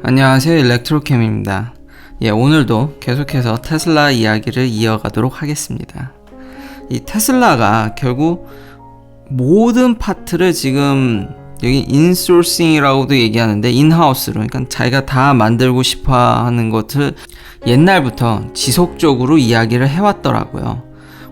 안녕하세요, 일렉트로캠입니다. 오늘도 계속해서 테슬라 이야기를 이어가도록 하겠습니다. 이 테슬라가 결국 모든 파트를 지금 여기 인소싱이라고도 얘기하는데 인하우스로, 그러니까 자기가 다 만들고 싶어 하는 것을 옛날부터 지속적으로 이야기를 해왔더라고요.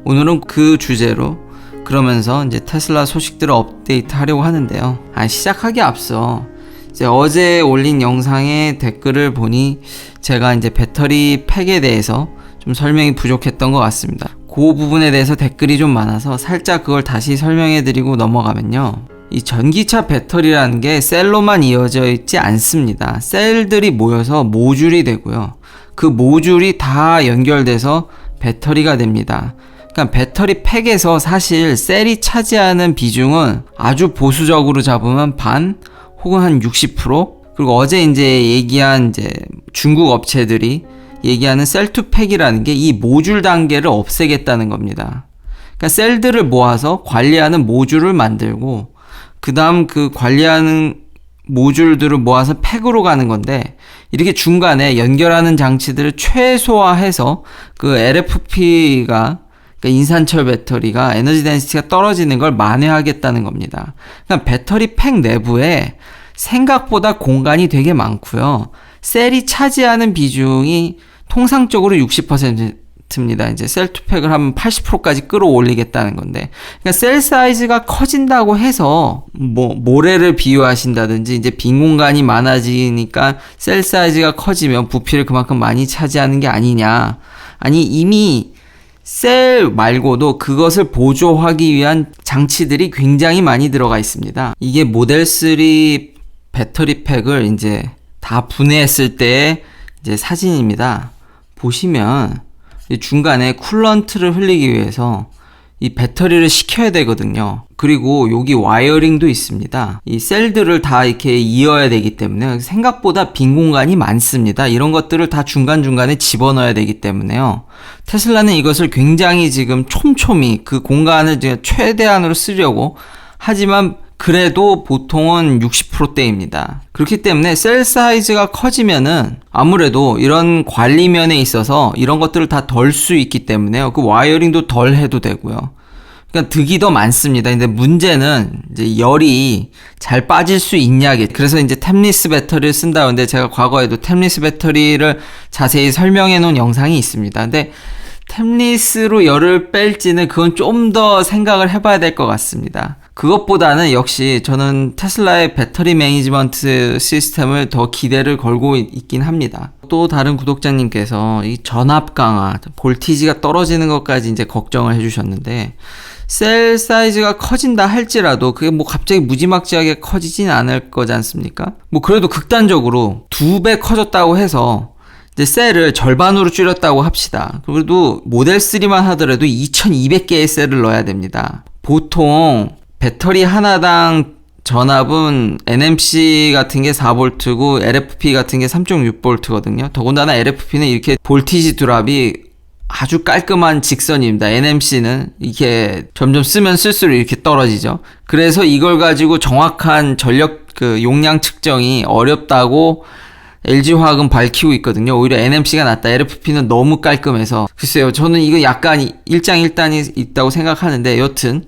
오늘은 그 주제로 그러면서 이제 테슬라 소식들을 업데이트 하려고 하는데요. 시작하기 앞서 이제 어제 올린 영상의 댓글을 보니 제가 이제 배터리 팩에 대해서 좀 설명이 부족했던 것 같습니다. 그 부분에 대해서 댓글이 좀 많아서 살짝 그걸 다시 설명해 드리고 넘어가면요. 이 전기차 배터리라는 게 셀로만 이어져 있지 않습니다. 셀들이 모여서 모듈이 되고요. 그 모듈이 다 연결돼서 배터리가 됩니다. 그러니까 배터리 팩에서 사실 셀이 차지하는 비중은 아주 보수적으로 잡으면 반 혹은 한 60%, 그리고 어제 이제 얘기한 이제 중국 업체들이 얘기하는 셀2팩이라는 게 이 모듈 단계를 없애겠다는 겁니다. 그러니까 셀들을 모아서 관리하는 모듈을 만들고 그 다음 그 관리하는 모듈들을 모아서 팩으로 가는 건데, 이렇게 중간에 연결하는 장치들을 최소화해서 그 LFP가, 그러니까 인산철 배터리가 에너지 덴시티가 떨어지는 걸 만회하겠다는 겁니다. 그러니까 배터리 팩 내부에 생각보다 공간이 되게 많고요. 셀이 차지하는 비중이 통상적으로 60%입니다. 이제 셀2팩을 하면 80%까지 끌어올리겠다는 건데, 그러니까 셀 사이즈가 커진다고 해서 모래를 비유하신다든지 이제 빈 공간이 많아지니까 셀 사이즈가 커지면 부피를 그만큼 많이 차지하는 게 아니냐. 아니, 이미 셀 말고도 그것을 보조하기 위한 장치들이 굉장히 많이 들어가 있습니다. 이게 모델 3 배터리 팩을 이제 다 분해했을 때의 이제 사진입니다. 보시면 중간에 쿨런트를 흘리기 위해서 이 배터리를 식혀야 되거든요. 그리고 여기 와이어링도 있습니다. 이 셀들을 다 이렇게 이어야 되기 때문에 생각보다 빈 공간이 많습니다. 이런 것들을 다 중간중간에 집어넣어야 되기 때문에요. 테슬라는 이것을 굉장히 지금 촘촘히 그 공간을 최대한으로 쓰려고 하지만 그래도 보통은 60%대입니다. 그렇기 때문에 셀 사이즈가 커지면은 아무래도 이런 관리면에 있어서 이런 것들을 다 덜 수 있기 때문에요. 그 와이어링도 덜 해도 되고요. 그러니까 득이 더 많습니다. 근데 문제는 이제 열이 잘 빠질 수 있냐게. 그래서 이제 템리스 배터리를 쓴다. 근데 제가 과거에도 템리스 배터리를 자세히 설명해 놓은 영상이 있습니다. 근데 템리스로 열을 뺄지는 그건 좀 더 생각을 해봐야 될 것 같습니다. 그것보다는 역시 저는 테슬라의 배터리 매니지먼트 시스템을 더 기대를 걸고 있긴 합니다. 또 다른 구독자님께서 이 전압 강화, 볼티지가 떨어지는 것까지 이제 걱정을 해주셨는데, 셀 사이즈가 커진다 할지라도 그게 갑자기 무지막지하게 커지진 않을 거지 않습니까? 그래도 극단적으로 2배 커졌다고 해서 이제 셀을 절반으로 줄였다고 합시다. 그래도 모델 3만 하더라도 2200개의 셀을 넣어야 됩니다. 보통 배터리 하나당 전압은 NMC 같은 게 4V고 LFP 같은 게 3.6V거든요. 더군다나 LFP는 이렇게 볼티지 드랍이 아주 깔끔한 직선입니다. NMC는 이렇게 점점 쓰면 쓸수록 이렇게 떨어지죠. 그래서 이걸 가지고 정확한 전력 용량 측정이 어렵다고 LG화학은 밝히고 있거든요. 오히려 NMC가 낫다. LFP는 너무 깔끔해서. 글쎄요, 저는 이거 약간 일장일단이 있다고 생각하는데, 여튼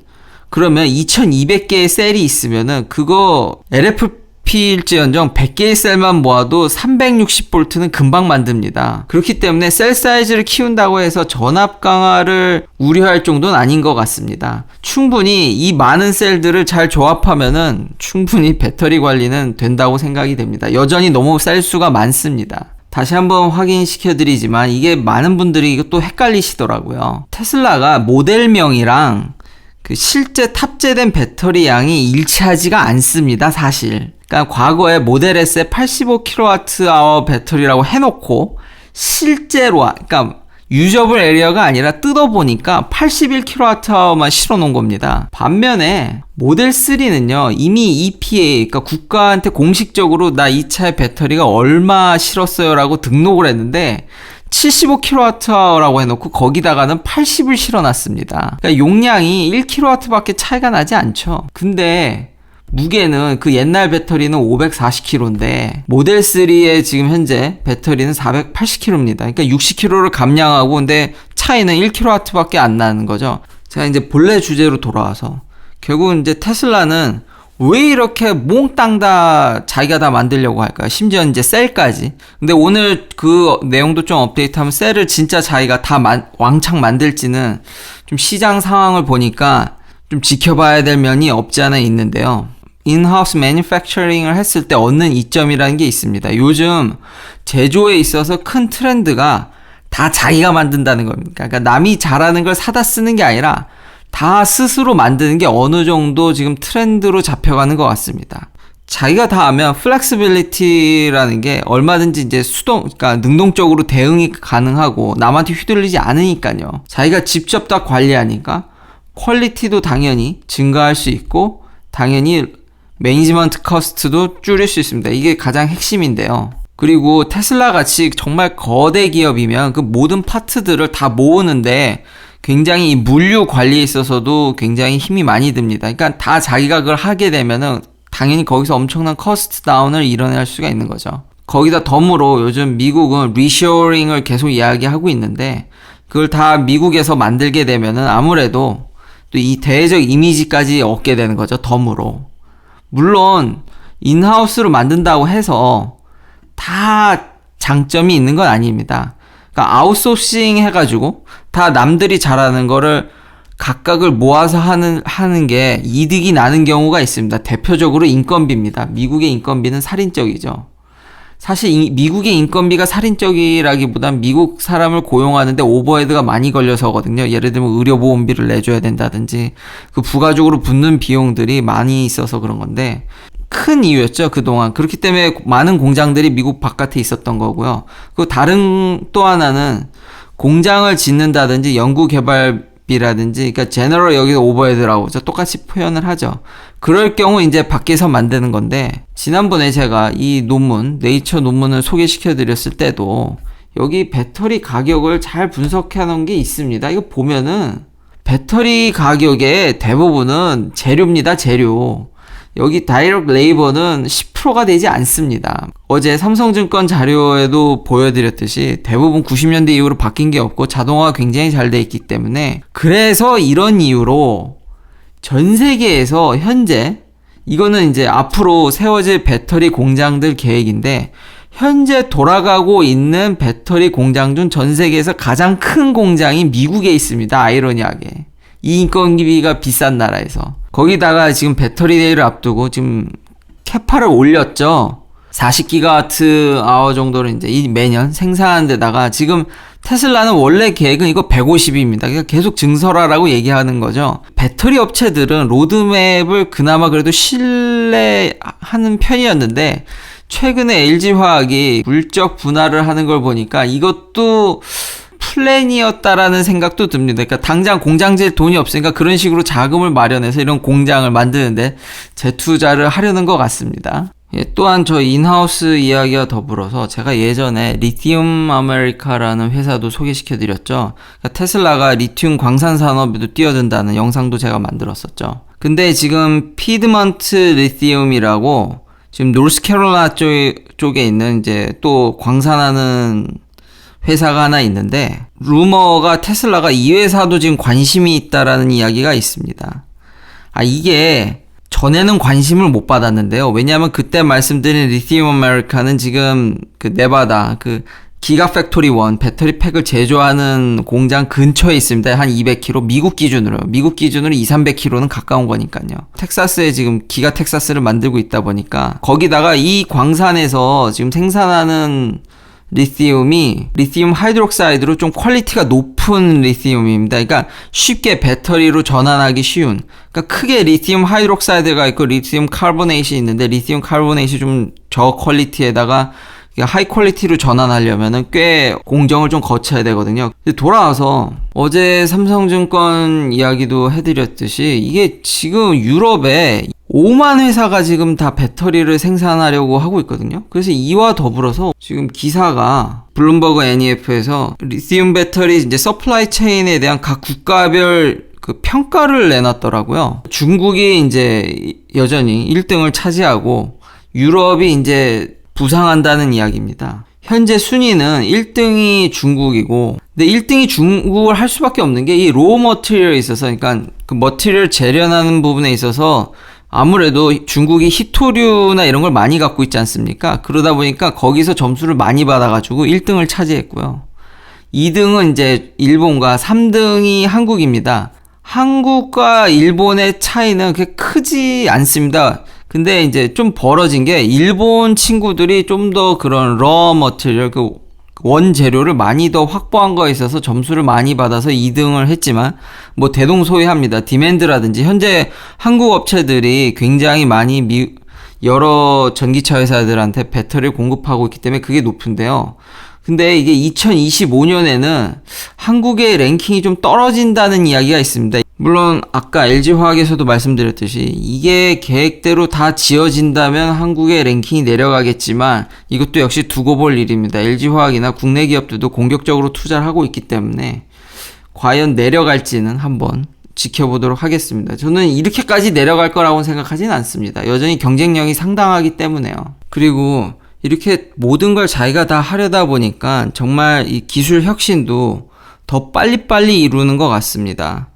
그러면 2200개의 셀이 있으면은 그거 LFP일지언정 100개의 셀만 모아도 360V는 금방 만듭니다. 그렇기 때문에 셀 사이즈를 키운다고 해서 전압 강화를 우려할 정도는 아닌 것 같습니다. 충분히 이 많은 셀들을 잘 조합하면은 충분히 배터리 관리는 된다고 생각이 됩니다. 여전히 너무 셀 수가 많습니다. 다시 한번 확인시켜 드리지만 이게 많은 분들이 이거 또 헷갈리시더라고요. 테슬라가 모델명이랑 그 실제 탑재된 배터리 양이 일치하지가 않습니다, 사실. 그러니까 과거에 모델 S에 85kWh 배터리라고 해놓고 실제로, 그러니까 유저블 에리어가 아니라 뜯어보니까 81kWh만 실어놓은 겁니다. 반면에 모델 3는요, 이미 EPA, 그러니까 국가한테 공식적으로 나 이 차의 배터리가 얼마 실었어요 라고 등록을 했는데 75kWh라고 해놓고 거기다가는 80을 실어놨습니다. 그러니까 용량이 1kW 밖에 차이가 나지 않죠. 근데 무게는 그 옛날 배터리는 540kg인데 모델 3의 지금 현재 배터리는 480kg입니다. 그러니까 60kg를 감량하고 근데 차이는 1kW밖에 안 나는 거죠. 제가 이제 본래 주제로 돌아와서 결국 이제 테슬라는 왜 이렇게 몽땅 다 자기가 다 만들려고 할까요? 심지어 이제 셀까지. 근데 오늘 그 내용도 좀 업데이트하면 셀을 진짜 자기가 다 왕창 만들지는 좀 시장 상황을 보니까 좀 지켜봐야 될 면이 없지 않아 있는데요. 인하우스 매니팩처링을 했을 때 얻는 이점이라는 게 있습니다. 요즘 제조에 있어서 큰 트렌드가 다 자기가 만든다는 겁니다. 그러니까 남이 잘하는 걸 사다 쓰는 게 아니라 다 스스로 만드는 게 어느 정도 지금 트렌드로 잡혀가는 것 같습니다. 자기가 다 하면 플렉시빌리티라는 게 얼마든지 이제 그러니까 능동적으로 대응이 가능하고 남한테 휘둘리지 않으니까요. 자기가 직접 다 관리하니까 퀄리티도 당연히 증가할 수 있고 당연히 매니지먼트 커스트도 줄일 수 있습니다. 이게 가장 핵심인데요. 그리고 테슬라 같이 정말 거대 기업이면 그 모든 파트들을 다 모으는데 굉장히 이 물류 관리에 있어서도 굉장히 힘이 많이 듭니다. 그러니까 다 자기가 그걸 하게 되면은 당연히 거기서 엄청난 커스트 다운을 이뤄낼 수가 있는 거죠. 거기다 덤으로 요즘 미국은 리쇼어링을 계속 이야기하고 있는데 그걸 다 미국에서 만들게 되면은 아무래도 또 이 대외적 이미지까지 얻게 되는 거죠. 덤으로. 물론 인하우스로 만든다고 해서 다 장점이 있는 건 아닙니다. 그러니까 아웃소싱 해가지고 다 남들이 잘하는 거를 각각을 모아서 하는 게 이득이 나는 경우가 있습니다. 대표적으로 인건비입니다. 미국의 인건비는 살인적이죠. 사실 미국의 인건비가 살인적이라기보단 미국 사람을 고용하는데 오버헤드가 많이 걸려서거든요. 예를 들면 의료보험비를 내줘야 된다든지 그 부가적으로 붙는 비용들이 많이 있어서 그런 건데 큰 이유였죠, 그동안. 그렇기 때문에 많은 공장들이 미국 바깥에 있었던 거고요. 그 다른 또 하나는 공장을 짓는다든지 연구개발비라든지, 그러니까 제너럴 여기서 오버헤드라고 똑같이 표현을 하죠. 그럴 경우 이제 밖에서 만드는 건데, 지난번에 제가 이 논문, 네이처 논문을 소개시켜 드렸을 때도 여기 배터리 가격을 잘 분석해 놓은 게 있습니다. 이거 보면은 배터리 가격의 대부분은 재료입니다, 재료. 여기 다이렉트 레이버는 10%가 되지 않습니다. 어제 삼성증권 자료에도 보여드렸듯이 대부분 90년대 이후로 바뀐 게 없고 자동화가 굉장히 잘 돼 있기 때문에 그래서 이런 이유로 전 세계에서 현재 이거는 이제 앞으로 세워질 배터리 공장들 계획인데 현재 돌아가고 있는 배터리 공장 중 전 세계에서 가장 큰 공장이 미국에 있습니다. 아이러니하게. 이 인건비가 비싼 나라에서. 거기다가 지금 배터리 데이를 앞두고 지금 캐파를 올렸죠. 40GWh 정도를 이제 매년 생산하는 데다가 지금 테슬라는 원래 계획은 이거 150입니다. 그러니까 계속 증설하라고 얘기하는 거죠. 배터리 업체들은 로드맵을 그나마 그래도 신뢰하는 편이었는데 최근에 LG화학이 물적 분할을 하는 걸 보니까 이것도 플랜이었다라는 생각도 듭니다. 그러니까 당장 공장 질 돈이 없으니까 그런 식으로 자금을 마련해서 이런 공장을 만드는데 재투자를 하려는 것 같습니다. 예, 또한 저 인하우스 이야기와 더불어서 제가 예전에 리튬 아메리카라는 회사도 소개시켜 드렸죠. 그러니까 테슬라가 리튬 광산 산업에도 뛰어든다는 영상도 제가 만들었었죠. 근데 지금 피드먼트 리튬이라고 지금 노스캐롤라이나 쪽에 있는 이제 또 광산하는 회사가 하나 있는데 루머가 테슬라가 이 회사도 지금 관심이 있다라는 이야기가 있습니다. 이게 전에는 관심을 못 받았는데요. 왜냐하면 그때 말씀드린 리튬 아메리카는 지금 그 네바다 그 기가팩토리 1 배터리 팩을 제조하는 공장 근처에 있습니다. 한 200km 미국 기준으로 200-300km는 가까운 거니까요. 텍사스에 지금 기가 텍사스를 만들고 있다 보니까 거기다가 이 광산에서 지금 생산하는 리튬이 리튬 하이드록사이드로 좀 퀄리티가 높은 리튬입니다. 그러니까 쉽게 배터리로 전환하기 쉬운. 그러니까 크게 리튬 하이드록사이드가 있고 리튬 카보네이트이 있는데 리튬 카보네이트이 좀 저 퀄리티에다가 하이 퀄리티로 전환하려면은 꽤 공정을 좀 거쳐야 되거든요. 돌아와서 어제 삼성증권 이야기도 해드렸듯이 이게 지금 유럽에 5만 회사가 지금 다 배터리를 생산하려고 하고 있거든요. 그래서 이와 더불어서 지금 기사가 블룸버그 NEF에서 리튬 배터리 이제 서플라이 체인에 대한 각 국가별 그 평가를 내놨더라고요. 중국이 이제 여전히 1등을 차지하고 유럽이 이제 부상한다는 이야기입니다. 현재 순위는 1등이 중국이고, 근데 1등이 중국을 할 수밖에 없는 게 이 로우 머티리얼에 있어서, 그러니까 그 머티리얼 재련하는 부분에 있어서 아무래도 중국이 히토류나 이런 걸 많이 갖고 있지 않습니까? 그러다 보니까 거기서 점수를 많이 받아가지고 1등을 차지했고요. 2등은 이제 일본과 3등이 한국입니다. 한국과 일본의 차이는 그렇게 크지 않습니다. 근데 이제 좀 벌어진 게 일본 친구들이 좀 더 그런 러 머티리얼, 그 원재료를 많이 더 확보한 거에 있어서 점수를 많이 받아서 2등을 했지만 뭐 대동소이합니다. 디맨드라든지 현재 한국 업체들이 굉장히 많이 여러 전기차 회사들한테 배터리를 공급하고 있기 때문에 그게 높은데요. 근데 이게 2025년에는 한국의 랭킹이 좀 떨어진다는 이야기가 있습니다. 물론 아까 LG화학에서도 말씀드렸듯이 이게 계획대로 다 지어진다면 한국의 랭킹이 내려가겠지만 이것도 역시 두고 볼 일입니다. LG화학이나 국내 기업들도 공격적으로 투자를 하고 있기 때문에 과연 내려갈지는 한번 지켜보도록 하겠습니다. 저는 이렇게까지 내려갈 거라고 생각하진 않습니다. 여전히 경쟁력이 상당하기 때문에요. 그리고 이렇게 모든 걸 자기가 다 하려다 보니까 정말 이 기술 혁신도 더 빨리빨리 이루는 것 같습니다.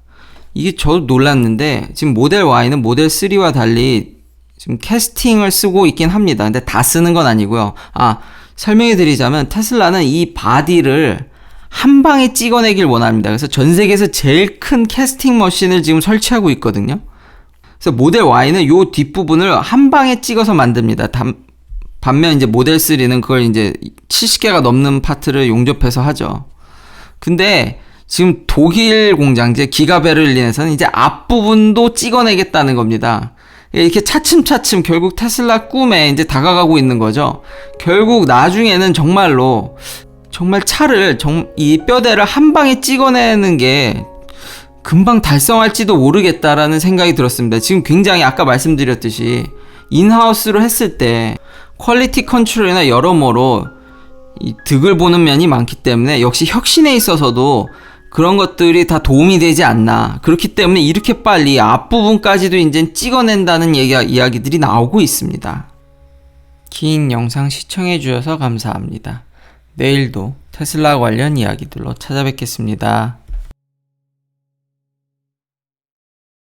이게 저도 놀랐는데 지금 모델 Y는 모델 3와 달리 지금 캐스팅을 쓰고 있긴 합니다. 근데 다 쓰는 건 아니고요. 설명해 드리자면 테슬라는 이 바디를 한 방에 찍어내길 원합니다. 그래서 전 세계에서 제일 큰 캐스팅 머신을 지금 설치하고 있거든요. 그래서 모델 Y는 요 뒷부분을 한 방에 찍어서 만듭니다. 반면 이제 모델 3는 그걸 이제 70개가 넘는 파트를 용접해서 하죠. 근데 지금 독일 공장제 기가베를린에서는 이제 앞부분도 찍어내겠다는 겁니다. 이렇게 차츰차츰 결국 테슬라 꿈에 이제 다가가고 있는 거죠. 결국 나중에는 정말 차를 이 뼈대를 한 방에 찍어내는 게 금방 달성할지도 모르겠다라는 생각이 들었습니다. 지금 굉장히 아까 말씀드렸듯이 인하우스로 했을 때 퀄리티 컨트롤이나 여러모로 이 득을 보는 면이 많기 때문에 역시 혁신에 있어서도 그런 것들이 다 도움이 되지 않나. 그렇기 때문에 이렇게 빨리 앞부분까지도 이제 찍어낸다는 이야기들이 나오고 있습니다. 긴 영상 시청해주셔서 감사합니다. 내일도 테슬라 관련 이야기들로 찾아뵙겠습니다.